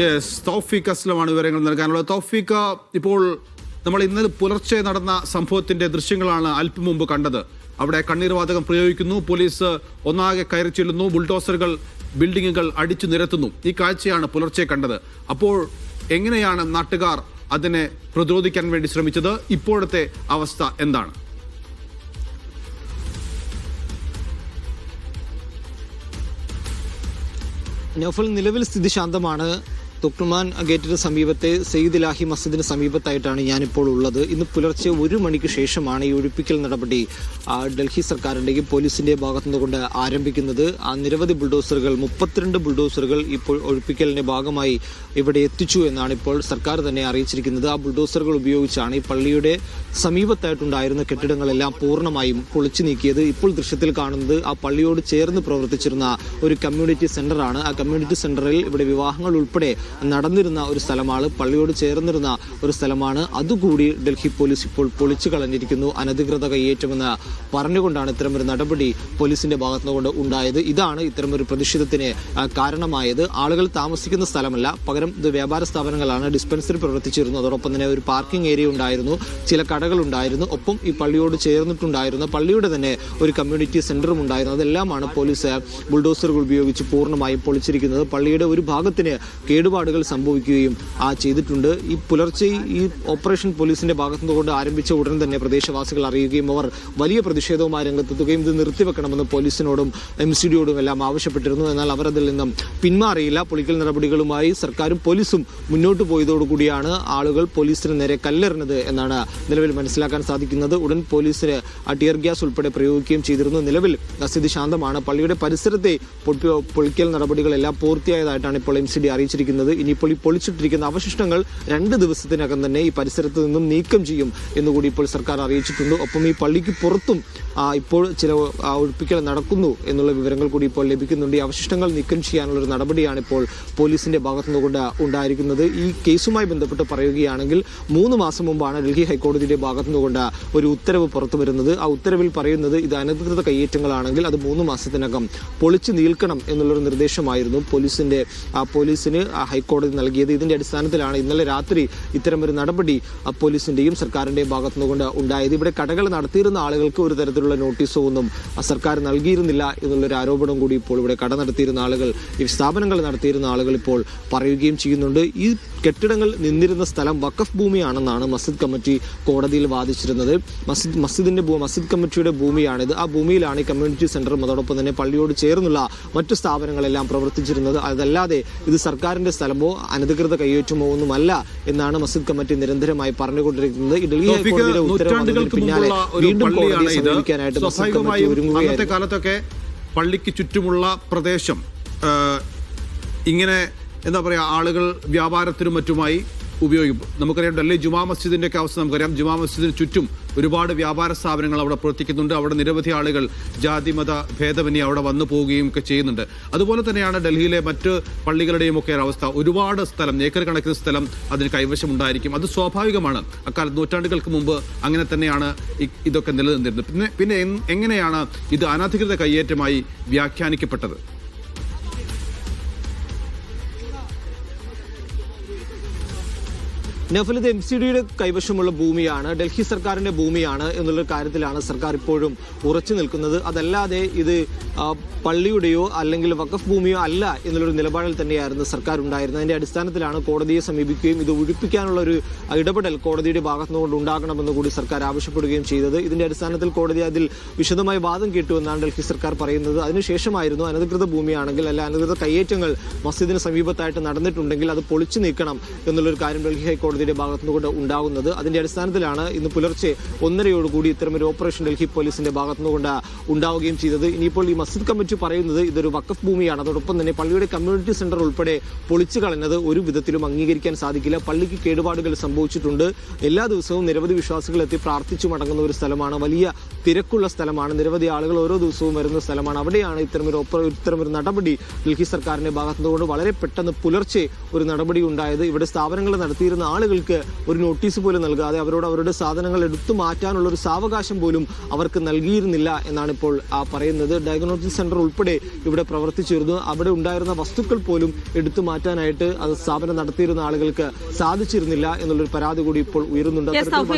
Yes, തൗഫീഖ് അസ്ലമാണ് വിവരങ്ങൾ നൽകാനുള്ളത്. തൗഫീഖ്, ഇപ്പോൾ നമ്മൾ ഇന്നലെ പുലർച്ചെ നടന്ന സംഭവത്തിന്റെ ദൃശ്യങ്ങളാണ് അല്പം മുമ്പ് കണ്ടത്. അവിടെ കണ്ണീർവാതകം പ്രയോഗിക്കുന്നു, പോലീസ് ഒന്നാകെ കയറി ചെല്ലുന്നു, ബുൾഡോസറുകൾ ബിൽഡിങ്ങുകൾ അടിച്ചു നിരത്തുന്നു. ഈ കാഴ്ചയാണ് പുലർച്ചെ കണ്ടത്. അപ്പോൾ എങ്ങനെയാണ് നാട്ടുകാർ അതിനെ പ്രതിരോധിക്കാൻ വേണ്ടി ശ്രമിച്ചത്? ഇപ്പോഴത്തെ അവസ്ഥ എന്താണ്? നൗഫൽ, നിലവിൽ സ്ഥിതി ശാന്തമാണ്. തുക്ലുമാൻ ഗേറ്റിന് സമീപത്തെ സെയ്ദ് ഇലാഹി മസ്ജിദിന് സമീപത്തായിട്ടാണ് ഞാനിപ്പോൾ ഉള്ളത്. ഇന്ന് പുലർച്ചെ 1 മണിക്ക് ശേഷമാണ് ഈ ഒഴിപ്പിക്കൽ നടപടി ഡൽഹി സർക്കാരിൻ്റെയും പോലീസിൻ്റെ ഭാഗത്തുനിന്നുകൊണ്ട് ആരംഭിക്കുന്നത്. നിരവധി ബുൾഡോസറുകൾ 32 ബുൾഡോസറുകൾ ഇപ്പോൾ ഒഴിപ്പിക്കലിൻ്റെ ഭാഗമായി ഇവിടെ എത്തിച്ചു എന്നാണ് ഇപ്പോൾ സർക്കാർ തന്നെ അറിയിച്ചിരിക്കുന്നത്. ആ ബുൾഡോസറുകൾ ഉപയോഗിച്ചാണ് ഈ പള്ളിയുടെ സമീപത്തായിട്ടുണ്ടായിരുന്ന കെട്ടിടങ്ങളെല്ലാം പൂർണ്ണമായും പൊളിച്ചു നീക്കിയത്. ഇപ്പോൾ ദൃശ്യത്തിൽ കാണുന്നത് ആ പള്ളിയോട് ചേർന്ന് പ്രവർത്തിച്ചിരുന്ന ഒരു കമ്മ്യൂണിറ്റി സെന്ററാണ്. ആ കമ്മ്യൂണിറ്റി സെന്ററിൽ ഇവിടെ വിവാഹങ്ങൾ ഉൾപ്പെടെ നടന്നിരുന്ന ഒരു സ്ഥലമാണ്, പള്ളിയോട് ചേർന്നിരുന്ന ഒരു സ്ഥലമാണ്. അതുകൂടി ഡൽഹി പോലീസ് ഇപ്പോൾ പൊളിച്ചു കളഞ്ഞിരിക്കുന്നു. അനധികൃത കയ്യേറ്റമെന്ന് പറഞ്ഞുകൊണ്ടാണ് ഇത്തരമൊരു നടപടി പോലീസിന്റെ ഭാഗത്തുനിന്നുകൊണ്ട് ഉണ്ടായത്. ഇതാണ് ഇത്തരമൊരു പ്രതിഷേധത്തിന് കാരണമായത്. ആളുകൾ താമസിക്കുന്ന സ്ഥലമല്ല, പകരം ഇത് വ്യാപാര സ്ഥാപനങ്ങളാണ്. ഡിസ്പെൻസറി പ്രവർത്തിച്ചിരുന്നു, അതോടൊപ്പം തന്നെ ഒരു പാർക്കിംഗ് ഏരിയ ഉണ്ടായിരുന്നു, ചില കടകൾ ഉണ്ടായിരുന്നു, ഒപ്പം ഈ പള്ളിയോട് ചേർന്നിട്ടുണ്ടായിരുന്ന പള്ളിയുടെ തന്നെ ഒരു കമ്മ്യൂണിറ്റി സെന്ററും ഉണ്ടായിരുന്നു. അതെല്ലാമാണ് പോലീസ് ബുൾഡോസറുകൾ ഉപയോഗിച്ച് പൂർണ്ണമായും പൊളിച്ചിരിക്കുന്നത്. പള്ളിയുടെ ഒരു ഭാഗത്തിന് കേടുപാടുകൾ സംഭവിക്കുകയും ചെയ്തിട്ടുണ്ട്. ഈ പുലർച്ചെ ഈ ഓപ്പറേഷൻ പോലീസിന്റെ ഭാഗത്തുനിന്നുകൊണ്ട് ആരംഭിച്ച ഉടൻ തന്നെ പ്രദേശവാസികൾ അറിയുകയും അവർ വലിയ പ്രതിഷേധവുമായി രംഗത്തെത്തുകയും ഇത് നിർത്തിവെക്കണമെന്ന് പോലീസിനോടും MCDയോടും എല്ലാം ആവശ്യപ്പെട്ടിരുന്നു. എന്നാൽ അവർ അതിൽ നിന്നും പിന്മാറിയില്ല. പൊളിക്കൽ നടപടികളുമായി സർക്കാരും പോലീസും മുന്നോട്ട് പോയതോടുകൂടിയാണ് ആളുകൾ പോലീസിന് നേരെ കല്ലെറിഞ്ഞത് എന്നാണ് നിലവിൽ മനസ്സിലാക്കാൻ സാധിക്കുന്നത്. ഉടൻ പോലീസിന് ടിയർ ഗ്യാസ് ഉൾപ്പെടെ പ്രയോഗിക്കുകയും ചെയ്തിരുന്നു. നിലവിൽ സ്ഥിതി ശാന്തമാണ്. പള്ളിയുടെ പരിസരത്തെ പൊളിക്കൽ നടപടികളെല്ലാം പൂർത്തിയായതായിട്ടാണ് ഇപ്പോൾ MCD അറിയിച്ചിരിക്കുന്നത്. ഇനിയിപ്പോൾ ഈ പൊളിച്ചിട്ടിരിക്കുന്ന അവശിഷ്ടങ്ങൾ 2 ദിവസത്തിനകം തന്നെ ഈ പരിസരത്ത് നിന്നും നീക്കം ചെയ്യും എന്നുകൂടി ഇപ്പോൾ സർക്കാർ അറിയിച്ചിട്ടുണ്ട്. ഒപ്പം ഈ പള്ളിക്ക് പുറത്തും ഇപ്പോൾ ചില ഒഴിപ്പിക്കൽ നടക്കുന്നു എന്നുള്ള വിവരങ്ങൾ കൂടി ഇപ്പോൾ ലഭിക്കുന്നുണ്ട്. ഈ അവശിഷ്ടങ്ങൾ നീക്കം ചെയ്യാനുള്ള ഒരു നടപടിയാണ് ഇപ്പോൾ പോലീസിന്റെ ഭാഗത്തുനിന്നുകൊണ്ട് ഉണ്ടായിരിക്കുന്നത്. ഈ കേസുമായി ബന്ധപ്പെട്ട് പറയുകയാണെങ്കിൽ 3 മാസം മുമ്പാണ് ഡൽഹി ഹൈക്കോടതിയുടെ ഭാഗത്തുനിന്നുകൊണ്ട് ഒരു ഉത്തരവ് പുറത്തു വരുന്നത്. ആ ഉത്തരവിൽ പറയുന്നത് ഇത് അനധികൃത കയ്യേറ്റങ്ങളാണെങ്കിൽ അത് 3 മാസത്തിനകം പൊളിച്ചു നീൽക്കണം എന്നുള്ളൊരു നിർദ്ദേശമായിരുന്നു പോലീസിന് ഹൈക്കോടതി നൽകിയത്. ഇതിന്റെ അടിസ്ഥാനത്തിലാണ് ഇന്നലെ രാത്രി ഇത്തരമൊരു നടപടി പോലീസിന്റെയും സർക്കാരിന്റെയും ഭാഗത്തുനിന്നുകൊണ്ട് ഉണ്ടായത്. ഇവിടെ കടകൾ നടത്തിയിരുന്ന ആളുകൾക്ക് ഒരു തരത്തിലുള്ള നോട്ടീസോ ഒന്നും സർക്കാർ നൽകിയിരുന്നില്ല എന്നുള്ളൊരു ആരോപണം കൂടി ഇപ്പോൾ ഇവിടെ കട നടത്തിയിരുന്ന ആളുകൾ, ഈ സ്ഥാപനങ്ങൾ നടത്തിയിരുന്ന ആളുകൾ ഇപ്പോൾ പറയുകയും ചെയ്യുന്നുണ്ട്. ഈ കെട്ടിടങ്ങൾ നിന്നിരുന്ന സ്ഥലം വഖഫ് ഭൂമിയാണെന്നാണ് മസ്ജിദ് കമ്മിറ്റി കോടതിയിൽ വാദിച്ചിരുന്നത്. മസ്ജിദ് കമ്മിറ്റിയുടെ ഭൂമിയാണിത്. ആ ഭൂമിയിലാണ് ഈ കമ്മ്യൂണിറ്റി സെന്ററും അതോടൊപ്പം തന്നെ പള്ളിയോട് ചേർന്നുള്ള മറ്റു സ്ഥാപനങ്ങളെല്ലാം പ്രവർത്തിച്ചിരുന്നത്. അതല്ലാതെ ഇത് സർക്കാരിന്റെ സ്ഥലമോ അനധികൃത കയ്യേറ്റമോ ഒന്നുമല്ല എന്നാണ് മസ്ജിദ് കമ്മിറ്റി നിരന്തരമായി പറഞ്ഞുകൊണ്ടിരിക്കുന്നത്. ഡൽഹി ഹൈക്കോടതിയുടെ ഉത്തരവ് പിന്നാലെ വീണ്ടും കോടതിയെ സമീപിക്കാനായിട്ട് മസ്ജിദ് കമ്മിറ്റി ഒരുങ്ങുകയായിരുന്നു. അന്നത്തെ കാലത്തൊക്കെ പള്ളിക്ക് ചുറ്റുമുള്ള പ്രദേശം ഇങ്ങനെ എന്താ പറയുക, ആളുകൾ വ്യാപാരത്തിനും മറ്റുമായി ഉപയോഗിക്കും. നമുക്കറിയാം ഡൽഹി ജുമാ മസ്ജിദിന്റെ ഒക്കെ അവസ്ഥ നമുക്കറിയാം. ജുമാ മസ്ജിദിന് ചുറ്റും ഒരുപാട് വ്യാപാര സ്ഥാപനങ്ങൾ അവിടെ പ്രവർത്തിക്കുന്നുണ്ട്. അവിടെ നിരവധി ആളുകൾ ജാതിമത ഭേദമന്യേ അവിടെ വന്നു പോവുകയും ഒക്കെ ചെയ്യുന്നുണ്ട്. അതുപോലെ തന്നെയാണ് ഡൽഹിയിലെ മറ്റ് പള്ളികളുടെയും ഒക്കെ അവസ്ഥ. ഒരുപാട് സ്ഥലം, ഏക്കർ കണക്കിന് സ്ഥലം അതിന് കൈവശം ഉണ്ടായിരിക്കും. അത് സ്വാഭാവികമാണ്. അക്കാലത്ത് നൂറ്റാണ്ടുകൾക്ക് മുമ്പ് അങ്ങനെ തന്നെയാണ് ഇതൊക്കെ നിലനിന്നിരുന്നത്. പിന്നെ എങ്ങനെയാണ് ഇത് അനധികൃത കയ്യേറ്റമായി വ്യാഖ്യാനിക്കപ്പെട്ടത്? നഫൽ, ഇത് MCDയുടെ കൈവശമുള്ള ഭൂമിയാണ്, ഡൽഹി സർക്കാരിന്റെ ഭൂമിയാണ് എന്നുള്ള കാര്യത്തിലാണ് സർക്കാർ ഇപ്പോഴും ഉറച്ചു നിൽക്കുന്നത്. അതല്ലാതെ ഇത് പള്ളിയുടെയോ അല്ലെങ്കിൽ വഖഫ് ഭൂമിയോ അല്ല എന്നുള്ളൊരു നിലപാടിൽ തന്നെയായിരുന്നു സർക്കാർ ഉണ്ടായിരുന്നത്. അതിന്റെ അടിസ്ഥാനത്തിലാണ് കോടതിയെ സമീപിക്കുകയും ഇത് ഒഴിപ്പിക്കാനുള്ള ഒരു ഇടപെടൽ കോടതിയുടെ ഭാഗത്തുനിന്നുകൊണ്ട് ഉണ്ടാകണമെന്ന് കൂടി സർക്കാർ ആവശ്യപ്പെടുകയും ചെയ്തത്. ഇതിന്റെ അടിസ്ഥാനത്തിൽ കോടതി അതിൽ വിശദമായി വാദം കേട്ടുവെന്നാണ് ഡൽഹി സർക്കാർ പറയുന്നത്. അതിനുശേഷമായിരുന്നു അനധികൃത ഭൂമിയാണെങ്കിൽ അല്ല അനധികൃത കയ്യേറ്റങ്ങൾ മസ്ജിദിന് സമീപത്തായിട്ട് നടന്നിട്ടുണ്ടെങ്കിൽ അത് പൊളിച്ചു നീക്കണം എന്നുള്ളൊരു കാര്യം ഡൽഹി ഹൈക്കോടതിയുടെ ഭാഗത്തുനിന്നുകൊണ്ട് ഉണ്ടാകുന്നത്. അതിന്റെ അടിസ്ഥാനത്തിലാണ് ഇന്ന് പുലർച്ചെ 1:30 ഇത്തരമൊരു ഓപ്പറേഷൻ ഡൽഹി പോലീസിന്റെ ഭാഗത്തുനിന്നുകൊണ്ട് ഉണ്ടാവുകയും ചെയ്തത്. ഇനിയിപ്പോൾ ഈ മസ്ജിദ് കമ്മിറ്റി പറയുന്നത് ഇതൊരു വഖഫ് ഭൂമിയാണ്, അതോടൊപ്പം തന്നെ പള്ളിയുടെ കമ്മ്യൂണിറ്റി സെന്റർ ഉൾപ്പെടെ പൊളിച്ചു കളഞ്ഞത് ഒരു വിധത്തിലും അംഗീകരിക്കാൻ സാധിക്കില്ല. പള്ളിക്ക് കേടുപാടുകൾ സംഭവിച്ചിട്ടുണ്ട്. എല്ലാ ദിവസവും നിരവധി വിശ്വാസികൾ എത്തി പ്രാർത്ഥിച്ചു മടങ്ങുന്ന ഒരു സ്ഥലമാണ്, വലിയ തിരക്കുള്ള സ്ഥലമാണ്, നിരവധി ആളുകൾ ഓരോ ദിവസവും വരുന്ന സ്ഥലമാണ്. അവിടെയാണ് ഇത്തരമൊരു നടപടി ഡൽഹി സർക്കാരിന്റെ ഭാഗത്തുനിന്നുകൊണ്ട് വളരെ പെട്ടെന്ന് പുലർച്ചെ ഒരു നടപടി ഉണ്ടായത്. ഇവിടെ സ്ഥാപനങ്ങൾ നടത്തിയിരുന്ന ആളുകൾ ആളുകൾക്ക് ഒരു നോട്ടീസ് പോലും നൽകാതെ അവരോട് അവരുടെ സാധനങ്ങൾ എടുത്തു മാറ്റാനുള്ള ഒരു സാവകാശം പോലും അവർക്ക് നൽകിയിരുന്നില്ല എന്നാണ് ഇപ്പോൾ പറയുന്നത്. ഡയഗ്നോസ്റ്റിക് സെന്റർ ഉൾപ്പെടെ ഇവിടെ പ്രവർത്തിച്ചിരുന്നു. അവിടെ ഉണ്ടായിരുന്ന വസ്തുക്കൾ പോലും എടുത്തു മാറ്റാനായിട്ട് അത് സ്ഥാപനം നടത്തിയിരുന്ന ആളുകൾക്ക് സാധിച്ചിരുന്നില്ല എന്നുള്ളൊരു പരാതി കൂടി ഇപ്പോൾ ഉയരുന്നുണ്ട്.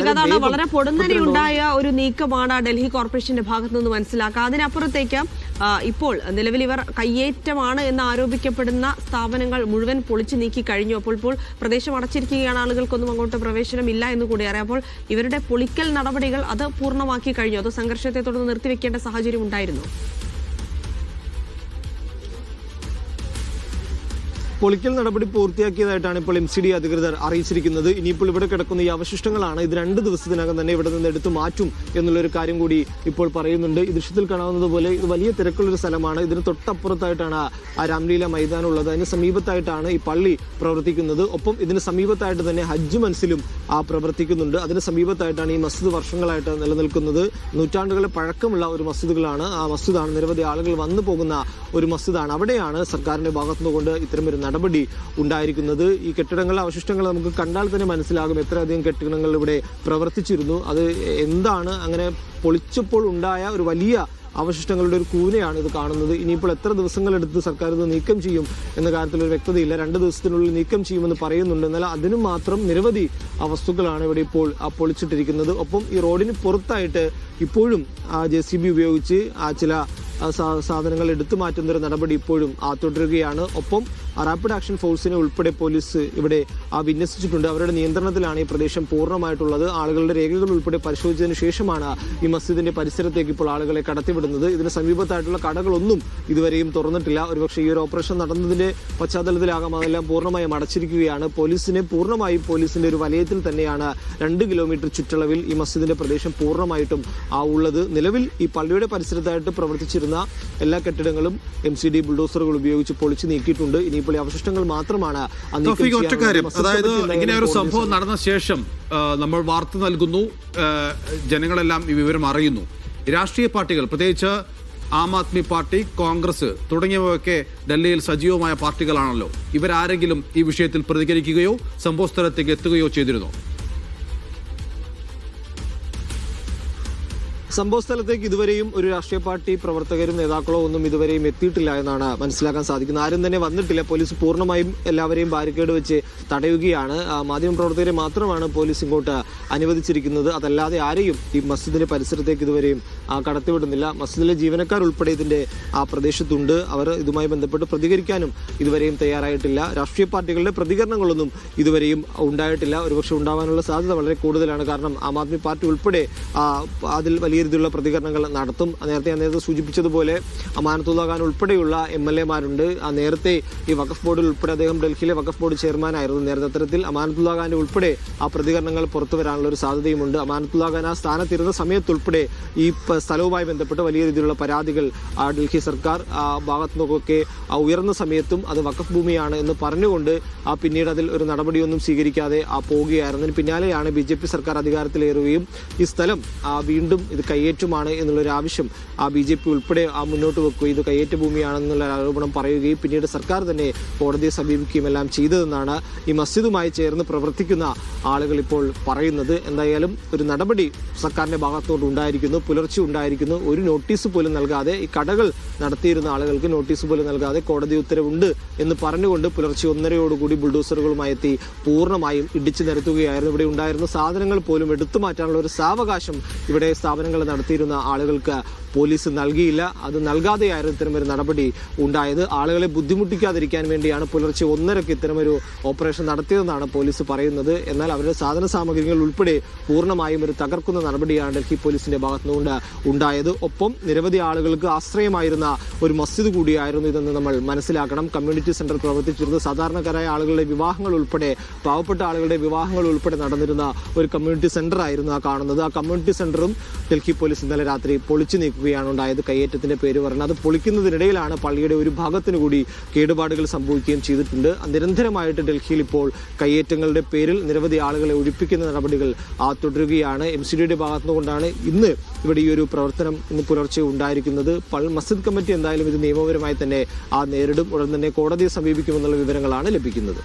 വളരെ പൊടുന്നനെയുണ്ടായ ഒരു നീക്കമാണ് ഡൽഹി കോർപ്പറേഷന്റെ ഭാഗത്തു നിന്ന് മനസ്സിലാക്കുക. അതിനപ്പുറത്തേക്ക് ഇപ്പോൾ നിലവിൽ ഇവർ കയ്യേറ്റമാണ് എന്ന് ആരോപിക്കപ്പെടുന്ന സ്ഥാപനങ്ങൾ മുഴുവൻ പൊളിച്ചു നീക്കി കഴിഞ്ഞു. അപ്പോൾ ഇപ്പോൾ പ്രദേശം അടച്ചിരിക്കുകയാണ്, ആളുകൾക്കൊന്നും അങ്ങോട്ട് പ്രവേശനമില്ല എന്ന് കൂടി അറിയാം. അപ്പോൾ ഇവരുടെ പൊളിക്കൽ നടപടികൾ അത് പൂർണ്ണമാക്കി കഴിഞ്ഞു, അതോ സംഘർഷത്തെ തുടർന്ന് നിർത്തിവെക്കേണ്ട സാഹചര്യം ഉണ്ടായിരുന്നു? പൊളിക്കൽ നടപടി പൂർത്തിയാക്കിയതായിട്ടാണ് ഇപ്പോൾ MCD അധികൃതർ അറിയിച്ചിരിക്കുന്നത്. ഇനിയിപ്പോൾ ഇവിടെ കിടക്കുന്ന ഈ അവശിഷ്ടങ്ങളാണ് ഇത് 2 ദിവസത്തിനകം തന്നെ ഇവിടെ നിന്ന് എടുത്തു മാറ്റും എന്നുള്ളൊരു കാര്യം കൂടി ഇപ്പോൾ പറയുന്നുണ്ട്. ഈ ദൃശ്യത്തിൽ കാണാവുന്നത് പോലെ ഇത് വലിയ തിരക്കുള്ളൊരു സ്ഥലമാണ്. ഇതിന് തൊട്ടപ്പുറത്തായിട്ടാണ് ആ രാംലീല മൈതാനം ഉള്ളത്. അതിന് സമീപത്തായിട്ടാണ് ഈ പള്ളി പ്രവർത്തിക്കുന്നത്. ഒപ്പം ഇതിന് സമീപത്തായിട്ട് തന്നെ ഹജ്ജ് മൻസിലും പ്രവർത്തിക്കുന്നുണ്ട്. അതിന് സമീപത്തായിട്ടാണ് ഈ മസ്ജിദ് വർഷങ്ങളായിട്ട് നിലനിൽക്കുന്നത്. നൂറ്റാണ്ടുകളെ പഴക്കമുള്ള ഒരു മസ്ജിദുകളാണ്. ആ മസ്ജിദാണ്, നിരവധി ആളുകൾ വന്നു പോകുന്ന ഒരു മസ്ജിദാണ്. അവിടെയാണ് സർക്കാരിന്റെ ഭാഗത്തുനിന്നുകൊണ്ട് ഇത്തരമൊരു നടപടി ഉണ്ടായിരിക്കുന്നത്. ഈ കെട്ടിടങ്ങളുടെ അവശിഷ്ടങ്ങൾ നമുക്ക് കണ്ടാൽ തന്നെ മനസ്സിലാകും എത്രയധികം കെട്ടിടങ്ങൾ ഇവിടെ പ്രവർത്തിച്ചിരുന്നു. അത് എന്താണ് അങ്ങനെ പൊളിച്ചപ്പോൾ ഉണ്ടായ ഒരു വലിയ അവശിഷ്ടങ്ങളുടെ ഒരു കൂനയാണ് ഇത് കാണുന്നത്. ഇനിയിപ്പോൾ എത്ര ദിവസങ്ങളെടുത്ത് സർക്കാർ ഇത് നീക്കം ചെയ്യും എന്ന കാര്യത്തിൽ ഒരു വ്യക്തതയില്ല. 2 ദിവസത്തിനുള്ളിൽ നീക്കം ചെയ്യുമെന്ന് പറയുന്നുണ്ട്. എന്നാൽ അതിനും മാത്രം നിരവധി വസ്തുക്കളാണ് ഇവിടെ ഇപ്പോൾ പൊളിച്ചിട്ടിരിക്കുന്നത്. ഒപ്പം ഈ റോഡിന് പുറത്തായിട്ട് ഇപ്പോഴും JCB ഉപയോഗിച്ച് ചില സാധനങ്ങൾ എടുത്തു മാറ്റുന്ന ഒരു നടപടി ഇപ്പോഴും തുടരുകയാണ്. ഒപ്പം റാപ്പിഡ് ആക്ഷൻ ഫോഴ്സിനെ ഉൾപ്പെടെ പോലീസ് ഇവിടെ വിന്യസിച്ചിട്ടുണ്ട്. അവരുടെ നിയന്ത്രണത്തിലാണ് ഈ പ്രദേശം പൂർണ്ണമായിട്ടുള്ളത്. ആളുകളുടെ രേഖകൾ ഉൾപ്പെടെ പരിശോധിച്ചതിന് ശേഷമാണ് ഈ മസ്ജിദിന്റെ പരിസരത്തേക്ക് ഇപ്പോൾ ആളുകളെ കടത്തിവിടുന്നത്. ഇതിന് സമീപത്തായിട്ടുള്ള കടകളൊന്നും ഇതുവരെയും തുറന്നിട്ടില്ല. ഒരുപക്ഷെ ഈ ഒരു ഓപ്പറേഷൻ നടന്നതിന്റെ പശ്ചാത്തലത്തിലാകാം അതെല്ലാം പൂർണ്ണമായും അടച്ചിരിക്കുകയാണ്. പോലീസിന്റെ ഒരു വലയത്തിൽ തന്നെയാണ് 2 കിലോമീറ്റർ ചുറ്റളവിൽ ഈ മസ്ജിദിന്റെ പ്രദേശം പൂർണ്ണമായിട്ടും ഉള്ളത്. നിലവിൽ ഈ പള്ളിയുടെ പരിസരത്തായിട്ട് പ്രവർത്തിച്ചിരുന്ന എല്ലാ കെട്ടിടങ്ങളും MCD ബുൾഡോസറുകൾ ഉപയോഗിച്ച് പൊളിച്ചു നീക്കിയിട്ടുണ്ട്. ഇനിയിപ്പോൾ അവശിഷ്ടങ്ങൾ മാത്രമാണ്. അതായത് ഇങ്ങനെ ഒരു സംഭവം നടന്ന ശേഷം നമ്മൾ വാർത്ത നൽകുന്നു, ജനങ്ങളെല്ലാം ഈ വിവരം അറിയുന്നു. രാഷ്ട്രീയ പാർട്ടികൾ, പ്രത്യേകിച്ച് ആം ആദ്മി പാർട്ടി, കോൺഗ്രസ് തുടങ്ങിയവയൊക്കെ ഡൽഹിയിൽ സജീവമായ പാർട്ടികളാണല്ലോ. ഇവരാരെങ്കിലും ഈ വിഷയത്തിൽ പ്രതികരിക്കുകയോ സംഭവ സ്ഥലത്തേക്ക് എത്തുകയോ ചെയ്തിരുന്നോ? സംഭവ സ്ഥലത്തേക്ക് ഇതുവരെയും ഒരു രാഷ്ട്രീയ പാർട്ടി പ്രവർത്തകരും നേതാക്കളോ ഒന്നും ഇതുവരെയും എത്തിയിട്ടില്ല എന്നാണ് മനസ്സിലാക്കാൻ സാധിക്കുന്നത്. ആരും തന്നെ വന്നിട്ടില്ല. പോലീസ് പൂർണ്ണമായും എല്ലാവരെയും ബാരിക്കേഡ് വെച്ച് തടയുകയാണ്. മാധ്യമപ്രവർത്തകരെ മാത്രമാണ് പോലീസ് ഇങ്ങോട്ട് അനുവദിച്ചിരിക്കുന്നത്. അതല്ലാതെ ആരെയും ഈ മസ്ജിദിന്റെ പരിസരത്തേക്ക് ഇതുവരെയും കടത്തിവിടുന്നില്ല. മസ്ജിദിലെ ജീവനക്കാർ ഉൾപ്പെടെ ഇതിന്റെ പ്രദേശത്തുണ്ട്. അവർ ഇതുമായി ബന്ധപ്പെട്ട് പ്രതികരിക്കാനും ഇതുവരെയും തയ്യാറായിട്ടില്ല. രാഷ്ട്രീയ പാർട്ടികളുടെ പ്രതികരണങ്ങളൊന്നും ഇതുവരെയും ഉണ്ടായിട്ടില്ല. ഒരുപക്ഷെ ഉണ്ടാവാനുള്ള സാധ്യത വളരെ കൂടുതലാണ്. കാരണം ആം ആദ്മി പാർട്ടി ഉൾപ്പെടെ അതിൽ വലിയ രീതിയിലുള്ള പ്രതികരണങ്ങൾ നടത്തും. നേരത്തെ സൂചിപ്പിച്ചതുപോലെ അമാനത്തുള്ള ഖാൻ ഉൾപ്പെടെയുള്ള MLA-മാരുണ്ട്. നേരത്തെ ഈ വഖഫ് ബോർഡിൽ ഉൾപ്പെടെ അദ്ദേഹം ഡൽഹിയിലെ വഖഫ് ബോർഡ് ചെയർമാനായിരുന്നു. നേരത്തെ അത്തരത്തിൽ അമാനത്തുള്ള ഖാന്റെ ഉൾപ്പെടെ പ്രതികരണങ്ങൾ പുറത്തു വരാനുള്ള ഒരു സാധ്യതയുമുണ്ട്. അമാനത്തുള്ള ഖാൻ സ്ഥാനത്തിരുന്ന സമയത്തുൾപ്പെടെ ഈ സ്ഥലവുമായി ബന്ധപ്പെട്ട് വലിയ രീതിയിലുള്ള പരാതികൾ ഡൽഹി സർക്കാർ ഭാഗത്തു നിന്നൊക്കെ ഉയർന്ന സമയത്തും അത് വഖഫ് ഭൂമിയാണ് എന്ന് പറഞ്ഞുകൊണ്ട് പിന്നീട് അതിൽ ഒരു നടപടിയൊന്നും സ്വീകരിക്കാതെ പോവുകയായിരുന്നു. പിന്നാലെയാണ് BJP സർക്കാർ അധികാരത്തിലേറുകയും ഈ സ്ഥലം വീണ്ടും ഇത് കയ്യേറ്റമാണ് എന്നുള്ളൊരു ആവശ്യം BJP ഉൾപ്പെടെ മുന്നോട്ട് വെക്കുകയും ഇത് കയ്യേറ്റ ഭൂമിയാണെന്നുള്ള ആരോപണം പറയുകയും പിന്നീട് സർക്കാർ തന്നെ കോടതിയെ സമീപിക്കുകയും എല്ലാം ചെയ്തതെന്നാണ് ഈ മസ്ജിദുമായി ചേർന്ന് പ്രവർത്തിക്കുന്ന ആളുകൾ ഇപ്പോൾ പറയുന്നത്. എന്തായാലും ഒരു നടപടി സർക്കാരിന്റെ ഭാഗത്തോട്ട് ഉണ്ടായിരിക്കുന്നു, പുലർച്ചെ ഉണ്ടായിരിക്കുന്നു. ഒരു നോട്ടീസ് പോലും നൽകാതെ ഈ കടകൾ നടത്തിയിരുന്ന ആളുകൾക്ക് നോട്ടീസ് പോലും നൽകാതെ കോടതി ഉത്തരവുണ്ട് എന്ന് പറഞ്ഞുകൊണ്ട് പുലർച്ചെ 1:30 ബുൾഡോസറുകളുമായി എത്തി പൂർണ്ണമായും ഇടിച്ചു നിരത്തുകയായിരുന്നു. ഇവിടെ ഉണ്ടായിരുന്ന സാധനങ്ങൾ പോലും എടുത്തു മാറ്റാനുള്ള ഒരു സാവകാശം ഇവിടെ സ്ഥാപനങ്ങൾ നടത്തിയിരുന്ന ആളുകൾക്ക് പോലീസ് നൽകിയില്ല. അത് നൽകാതെയായിരുന്നു ഇത്തരമൊരു നടപടി ഉണ്ടായത്. ആളുകളെ ബുദ്ധിമുട്ടിക്കാതിരിക്കാൻ വേണ്ടിയാണ് പുലർച്ചെ 1:30 ഇത്തരമൊരു ഓപ്പറേഷൻ നടത്തിയതെന്നാണ് പോലീസ് പറയുന്നത്. എന്നാൽ അവരുടെ സാധന സാമഗ്രികൾ ഉൾപ്പെടെ പൂർണ്ണമായും ഒരു തകർക്കുന്ന നടപടിയാണ് ഡൽഹി പോലീസിന്റെ ഭാഗത്തുനിന്ന് ഉണ്ടായത്. ഒപ്പം നിരവധി ആളുകൾക്ക് ആശ്രയമായിരുന്ന ഒരു മസ്ജിദ് കൂടിയായിരുന്നു ഇതെന്ന് നമ്മൾ മനസ്സിലാക്കണം. കമ്മ്യൂണിറ്റി സെന്റർ പ്രവർത്തിച്ചിരുന്നത് സാധാരണക്കാരായ ആളുകളുടെ വിവാഹങ്ങൾ ഉൾപ്പെടെ പാവപ്പെട്ട ആളുകളുടെ വിവാഹങ്ങൾ ഉൾപ്പെടെ നടന്നിരുന്ന ഒരു കമ്മ്യൂണിറ്റി സെന്റർ ആയിരുന്നു കാണുന്നത്. ആ കമ്മ്യൂണിറ്റി സെന്ററും ഡൽഹി പോലീസ് ഇന്നലെ രാത്രി പൊളിച്ചു നീക്കുകയാണ് ഉണ്ടായത്. കയ്യേറ്റത്തിന്റെ പേര് പറഞ്ഞത് അത് പൊളിക്കുന്നതിനിടയിലാണ് പള്ളിയുടെ ഒരു ഭാഗത്തിന് കൂടി കേടുപാടുകൾ സംഭവിക്കുകയും ചെയ്തിട്ടുണ്ട്. നിരന്തരമായിട്ട് ഡൽഹിയിൽ ഇപ്പോൾ കയ്യേറ്റങ്ങളുടെ പേരിൽ നിരവധി ആളുകളെ ഒഴിപ്പിക്കുന്ന നടപടികൾ തുടരുകയാണ്. MCDയുടെ ഭാഗത്തുനിന്നുകൊണ്ടാണ് ഇന്ന് ഇവിടെ ഈ ഒരു പ്രവർത്തനം ഇന്ന് പുലർച്ചെ ഉണ്ടായിരിക്കുന്നത്. മസ്ജിദ് കമ്മിറ്റി എന്തായാലും ഇത് നിയമപരമായി തന്നെ നേരിടും. ഉടൻ തന്നെ കോടതിയെ സമീപിക്കുമെന്നുള്ള വിവരങ്ങളാണ് ലഭിക്കുന്നത്.